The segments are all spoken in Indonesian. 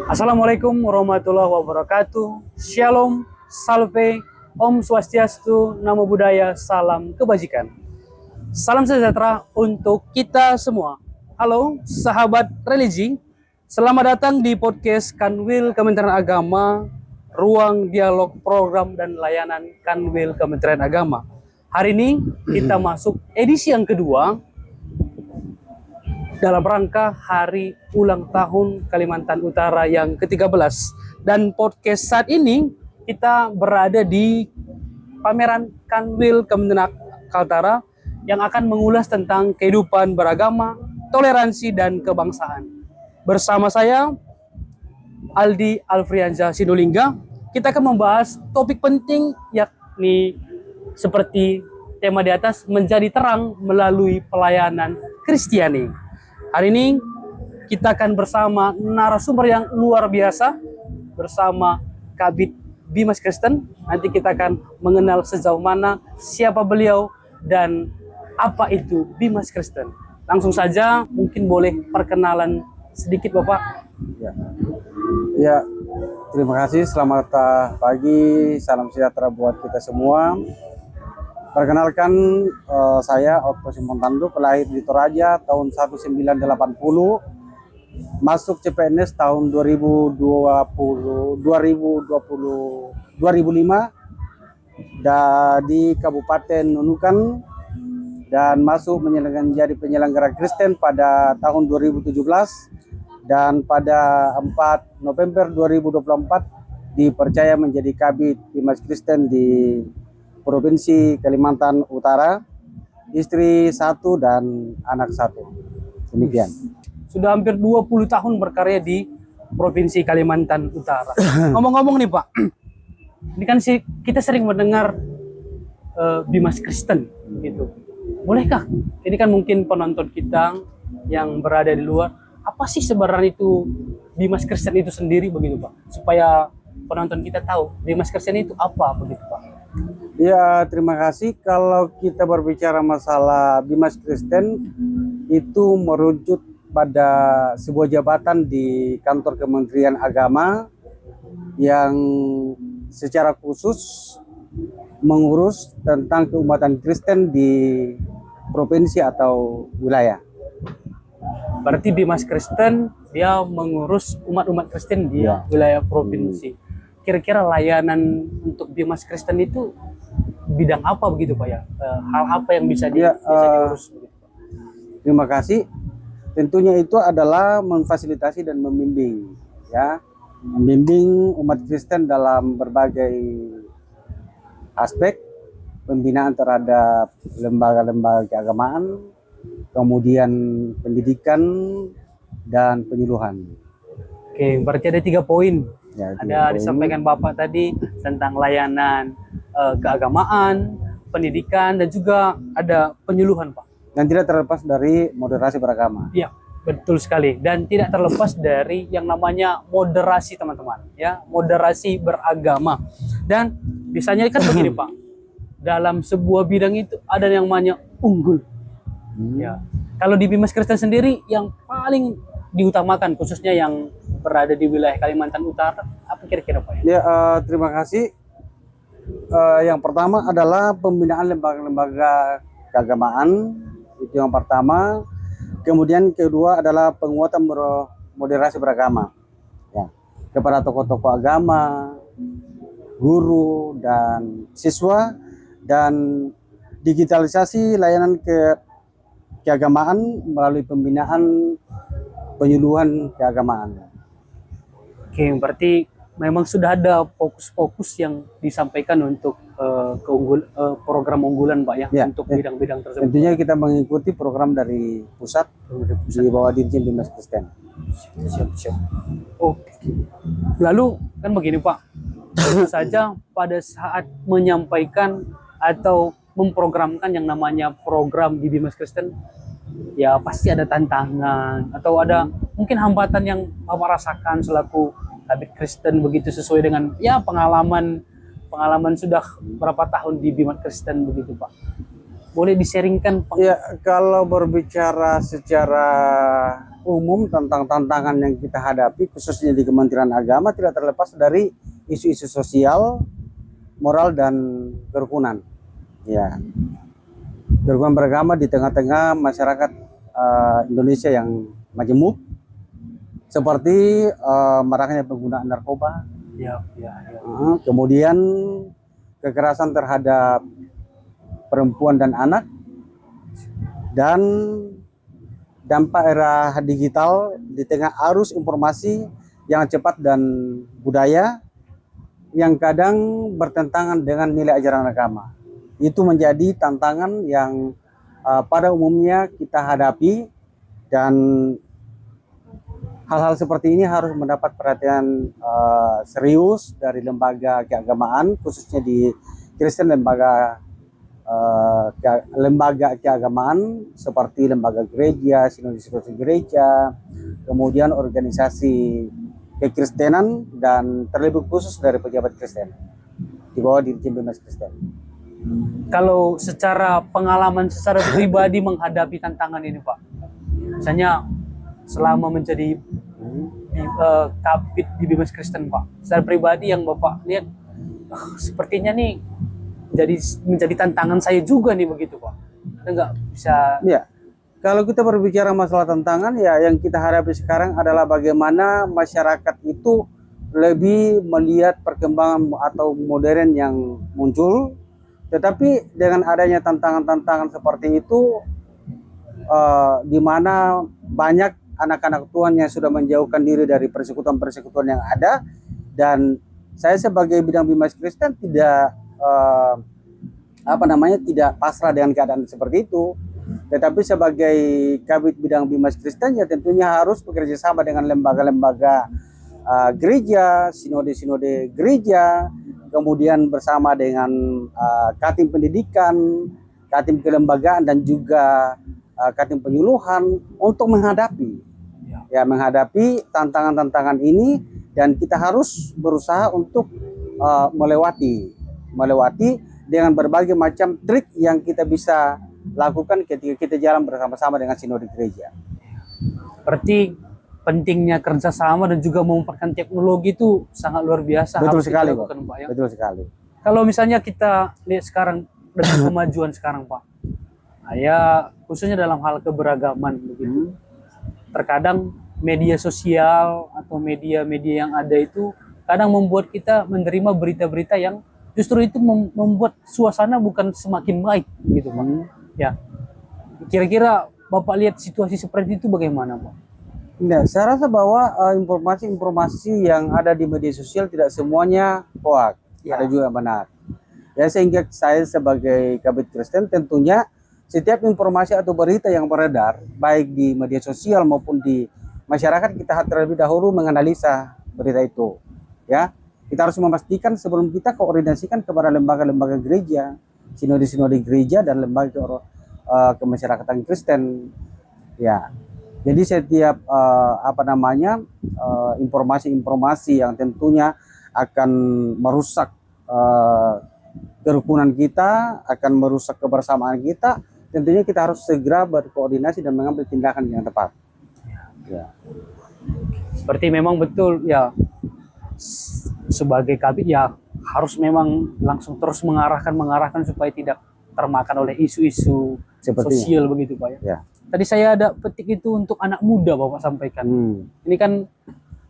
Assalamualaikum warahmatullahi wabarakatuh. Shalom, salve, Om Swastiastu, Namo Buddhaya, salam kebajikan. Salam sejahtera untuk kita semua. Halo, sahabat religi. Selamat datang di podcast Kanwil Kementerian Agama, ruang dialog program dan layanan Kanwil Kementerian Agama. Hari ini kita masuk edisi yang kedua dalam rangka hari ulang tahun Kalimantan Utara yang ke-13. Dan podcast saat ini kita berada di pameran Kanwil Kementerian Kaltara yang akan mengulas tentang kehidupan beragama, toleransi, dan kebangsaan. Bersama saya, Aldi Alfrianza Sinulinga, kita akan membahas topik penting yakni seperti tema di atas, menjadi terang melalui pelayanan Kristiani. Hari ini kita akan bersama narasumber yang luar biasa bersama Kabid Bimas Kristen. Nanti kita akan mengenal sejauh mana siapa beliau dan apa itu Bimas Kristen. Langsung saja mungkin boleh perkenalan sedikit Bapak. Ya, terima kasih. Selamat pagi, salam sejahtera buat kita semua. Perkenalkan, saya Otto Simontando, pelahir di Toraja tahun 1980, masuk CPNS tahun 2005 dan di Kabupaten Nunukan, dan masuk menjadi penyelenggara Kristen pada tahun 2017, dan pada 4 November 2024 dipercaya menjadi Kabid Bimas Kristen di Provinsi Kalimantan Utara, istri 1 dan anak 1. Demikian. Sudah hampir 20 tahun berkarya di Provinsi Kalimantan Utara. Ngomong-ngomong nih Pak, ini kan kita sering mendengar Bimas Kristen gitu. Bolehkah? Ini kan mungkin penonton kita yang berada di luar, apa sih sebenarnya itu Bimas Kristen itu sendiri begitu Pak? Supaya penonton kita tahu Bimas Kristen itu apa begitu Pak? Ya, terima kasih. Kalau kita berbicara masalah Bimas Kristen, itu merujuk pada sebuah jabatan di kantor Kementerian Agama yang secara khusus mengurus tentang keumatan Kristen di provinsi atau wilayah. Berarti Bimas Kristen dia mengurus umat-umat Kristen di wilayah provinsi. Kira-kira layanan untuk Bimas Kristen itu bidang apa begitu Pak ya? Hal apa yang bisa diurus begitu, Pak? Terima kasih. Tentunya itu adalah memfasilitasi dan membimbing, ya, membimbing umat Kristen dalam berbagai aspek, pembinaan terhadap lembaga-lembaga keagamaan, kemudian pendidikan dan penyuluhan. Oke, berarti ada 3 poin. Ya, ada disampaikan Bapak tadi tentang layanan keagamaan, pendidikan, dan juga ada penyuluhan Pak. Dan tidak terlepas dari moderasi beragama. Iya, betul sekali. Dan tidak terlepas dari yang namanya moderasi teman-teman, ya, moderasi beragama. Dan biasanya kan begini Pak, dalam sebuah bidang itu ada yang namanya unggul. Ya, kalau di Bimas Kristen sendiri yang paling diutamakan khususnya yang berada di wilayah Kalimantan Utara, apa kira-kira Pak? Ya, terima kasih. Yang pertama adalah pembinaan lembaga-lembaga keagamaan, itu yang pertama. Kemudian kedua adalah penguatan moderasi beragama, ya, kepada tokoh-tokoh agama, guru dan siswa, dan digitalisasi layanan keagamaan melalui pembinaan penyuluhan keagamaan. Oke, berarti memang sudah ada fokus-fokus yang disampaikan untuk program unggulan Pak ya, untuk bidang-bidang tersebut. Tentunya kita mengikuti program dari pusat di bawah Dirjen Bimas Kristen. Siap. Oke. Lalu kan begini Pak, tentu saja pada saat menyampaikan atau memprogramkan yang namanya program di Bimas Kristen, ya pasti ada tantangan atau ada mungkin hambatan yang Bapak rasakan selaku Kabid Kristen begitu, sesuai dengan ya pengalaman sudah berapa tahun di Bimas Kristen begitu Pak. boleh di-sharingkan Pak? Ya, kalau berbicara secara umum tentang tantangan yang kita hadapi, khususnya di Kementerian Agama, tidak terlepas dari isu-isu sosial, moral, dan kerukunan. Ya, kerukunan beragama di tengah-tengah masyarakat Indonesia yang majemuk, seperti maraknya penggunaan narkoba, Ya, ya, ya. kemudian kekerasan terhadap perempuan dan anak, dan dampak era digital di tengah arus informasi yang cepat dan budaya yang kadang bertentangan dengan nilai ajaran agama. Itu menjadi tantangan yang pada umumnya kita hadapi, dan hal-hal seperti ini harus mendapat perhatian serius dari lembaga keagamaan, khususnya di Kristen, lembaga keagamaan seperti lembaga gereja, sinode-sinode gereja, kemudian organisasi kekristenan, dan terlebih khusus dari pejabat Kristen di bawah Dirjen Bimas Kristen. Kalau secara pengalaman secara pribadi menghadapi tantangan ini Pak, misalnya selama menjadi kabid di Bimas Kristen Pak, secara pribadi yang Bapak lihat sepertinya nih menjadi tantangan saya juga nih begitu Pak. Kita nggak bisa. Ya, kalau kita berbicara masalah tantangan, ya yang kita hadapi sekarang adalah bagaimana masyarakat itu lebih melihat perkembangan atau modern yang muncul, tetapi dengan adanya tantangan-tantangan seperti itu, di mana banyak anak-anak Tuhan yang sudah menjauhkan diri dari persekutuan-persekutuan yang ada, dan saya sebagai bidang Bimas Kristen tidak tidak pasrah dengan keadaan seperti itu, tetapi sebagai kabid bidang Bimas Kristen ya tentunya harus bekerja sama dengan lembaga-lembaga gereja, sinode-sinode gereja, kemudian bersama dengan Katim Pendidikan, Katim Kelembagaan, dan juga Katim Penyuluhan untuk menghadapi tantangan-tantangan ini, dan kita harus berusaha untuk melewati dengan berbagai macam trik yang kita bisa lakukan ketika kita jalan bersama-sama dengan sinode gereja. Berarti pentingnya kerjasama dan juga memanfaatkan teknologi itu sangat luar biasa. Betul harus sekali, kita lakukan, Pak, ya? Betul sekali. Kalau misalnya kita lihat sekarang dengan kemajuan sekarang Pak, ya khususnya dalam hal keberagaman begitu. Terkadang media sosial atau media-media yang ada itu kadang membuat kita menerima berita-berita yang justru itu membuat suasana bukan semakin baik gitu Pak. Ya. Kira-kira Bapak lihat situasi seperti itu bagaimana Pak? Nah, saya rasa bahwa informasi-informasi yang ada di media sosial tidak semuanya hoax, ada juga yang benar. Ya, sehingga saya sebagai kabid Kristen tentunya setiap informasi atau berita yang beredar baik di media sosial maupun di masyarakat, kita terlebih dahulu menganalisa berita itu. Ya, kita harus memastikan sebelum kita koordinasikan kepada lembaga-lembaga gereja, sinode-sinode gereja, dan lembaga kemasyarakatan Kristen. Ya, jadi setiap informasi-informasi yang tentunya akan merusak kerukunan kita, akan merusak kebersamaan kita, tentunya kita harus segera berkoordinasi dan mengambil tindakan yang tepat. Ya. Berarti memang betul ya, sebagai kabid ya harus memang langsung terus mengarahkan supaya tidak termakan oleh isu-isu sosial begitu Pak ya. Ya. Tadi saya ada petik itu untuk anak muda Bapak sampaikan. Ini kan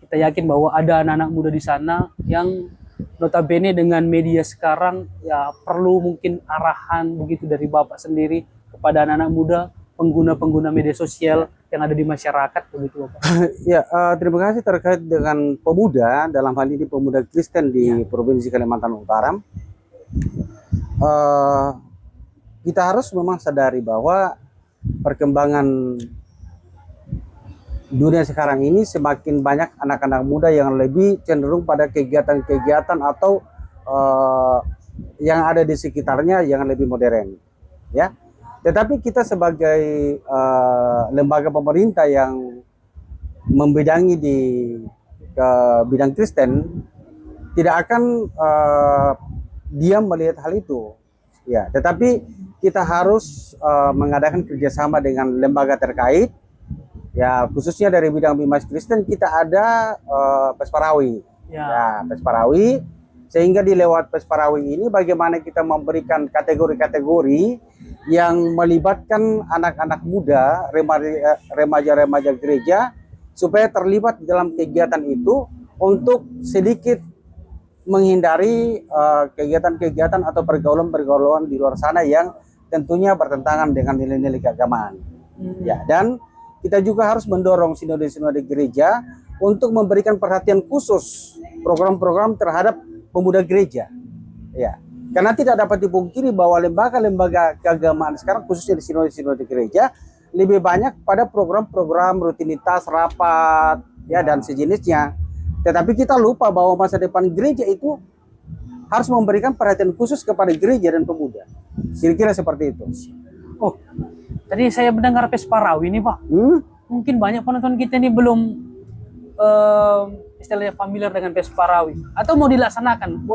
kita yakin bahwa ada anak-anak muda di sana yang notabene dengan media sekarang ya perlu mungkin arahan begitu dari Bapak sendiri kepada anak-anak muda, pengguna-pengguna media sosial yang ada di masyarakat begitu Bapak. Ya, terima kasih terkait dengan pemuda, dalam hal ini pemuda Kristen di Provinsi Kalimantan Utara. Kita harus memang sadari bahwa perkembangan dunia sekarang ini semakin banyak anak-anak muda yang lebih cenderung pada kegiatan-kegiatan atau yang ada di sekitarnya yang lebih modern, ya. Tetapi kita sebagai lembaga pemerintah yang membidangi di bidang Kristen tidak akan diam melihat hal itu, Ya, tetapi kita harus mengadakan kerjasama dengan lembaga terkait. Ya, khususnya dari bidang Bimas Kristen kita ada Pesparawi. Ya, Pesparawi. Sehingga di lewat Pesparawi ini bagaimana kita memberikan kategori-kategori yang melibatkan anak-anak muda, remaja-remaja gereja, supaya terlibat dalam kegiatan itu untuk sedikit menghindari kegiatan-kegiatan atau pergaulan-pergaulan di luar sana yang tentunya bertentangan dengan nilai-nilai keagamaan. Ya, dan kita juga harus mendorong sinode-sinode gereja untuk memberikan perhatian khusus program-program terhadap pemuda gereja. Ya, karena tidak dapat dipungkiri bahwa lembaga-lembaga keagamaan sekarang khususnya di sinode-sinode gereja lebih banyak pada program-program rutinitas rapat ya dan sejenisnya. Tetapi kita lupa bahwa masa depan gereja itu harus memberikan perhatian khusus kepada gereja dan pemuda. Kira-kira seperti itu. Oh, tadi saya mendengar Pesparawi ini, Pak. Mungkin banyak penonton kita ini belum istilahnya familiar dengan Pesparawi. Atau mau dilaksanakan,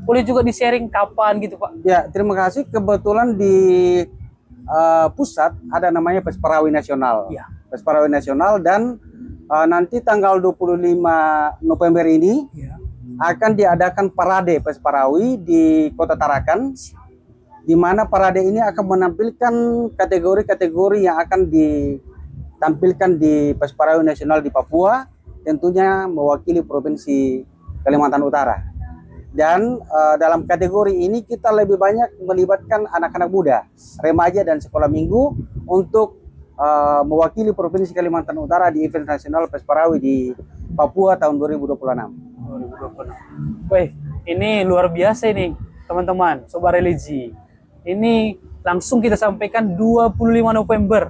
boleh juga di-sharing kapan gitu, Pak? Ya, terima kasih. Kebetulan di pusat ada namanya Pesparawi Nasional. Ya. Pesparawi Nasional dan nanti tanggal 25 November ini akan diadakan parade Pesparawi di Kota Tarakan, di mana parade ini akan menampilkan kategori-kategori yang akan ditampilkan di Pesparawi Nasional di Papua, tentunya mewakili Provinsi Kalimantan Utara. Dan dalam kategori ini kita lebih banyak melibatkan anak-anak muda, remaja dan sekolah minggu untuk mewakili Provinsi Kalimantan Utara di event nasional Pesparawi di Papua tahun 2026. Wih, ini luar biasa ini teman-teman, sobat religi. Ini langsung kita sampaikan 25 November.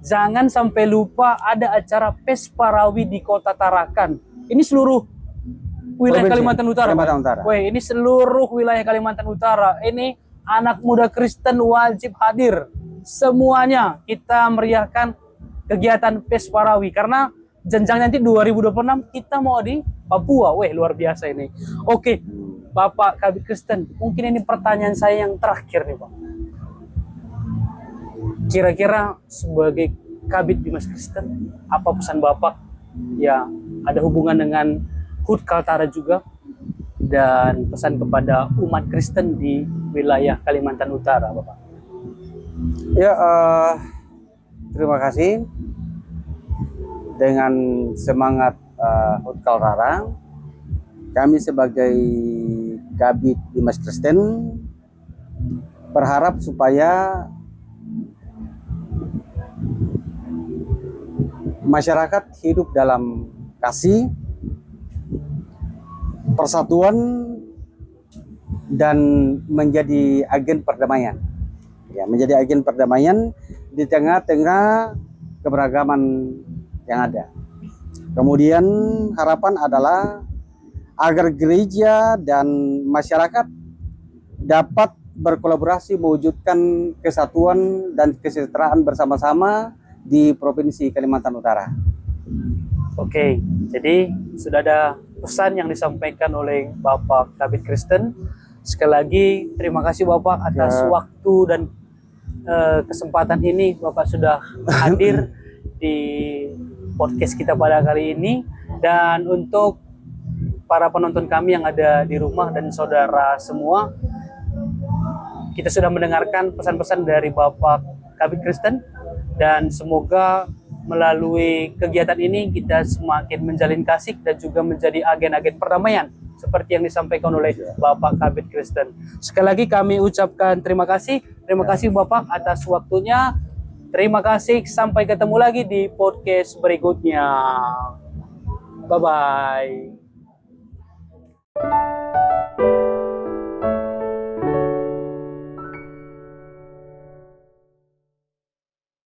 Jangan sampai lupa ada acara Pesparawi di Kota Tarakan. Ini seluruh wilayah Kalimantan Utara. Wih, ini seluruh wilayah Kalimantan Utara. Ini anak muda Kristen wajib hadir. Semuanya kita meriahkan kegiatan Pesparawi karena jenjang nanti 2026 kita mau di Papua. Weh, luar biasa ini. Oke, Bapak Kabid Kristen, mungkin ini pertanyaan saya yang terakhir nih, Pak. Kira-kira sebagai Kabid Bimas Kristen, apa pesan Bapak? Ya, ada hubungan dengan HUT Kaltara juga dan pesan kepada umat Kristen di wilayah Kalimantan Utara, Bapak. Ya, terima kasih. Dengan semangat HUT Kaltara, kami sebagai Kabid Bimas Kristen berharap supaya masyarakat hidup dalam kasih, persatuan, dan menjadi agen perdamaian. Ya, menjadi agen perdamaian di tengah-tengah keberagaman yang ada. Kemudian harapan adalah agar gereja dan masyarakat dapat berkolaborasi mewujudkan kesatuan dan kesejahteraan bersama-sama di Provinsi Kalimantan Utara. Oke, jadi sudah ada pesan yang disampaikan oleh Bapak Kabid Kristen. Sekali lagi terima kasih Bapak atas waktu dan kesempatan ini. Bapak sudah hadir di podcast kita pada kali ini. Dan untuk para penonton kami yang ada di rumah dan saudara semua, kita sudah mendengarkan pesan-pesan dari Bapak Kabid Kristen, dan semoga melalui kegiatan ini kita semakin menjalin kasih dan juga menjadi agen-agen perdamaian seperti yang disampaikan oleh Bapak Kabid Kristen. Sekali lagi kami ucapkan terima kasih. Terima kasih Bapak atas waktunya. Terima kasih. Sampai ketemu lagi di podcast berikutnya. Bye-bye.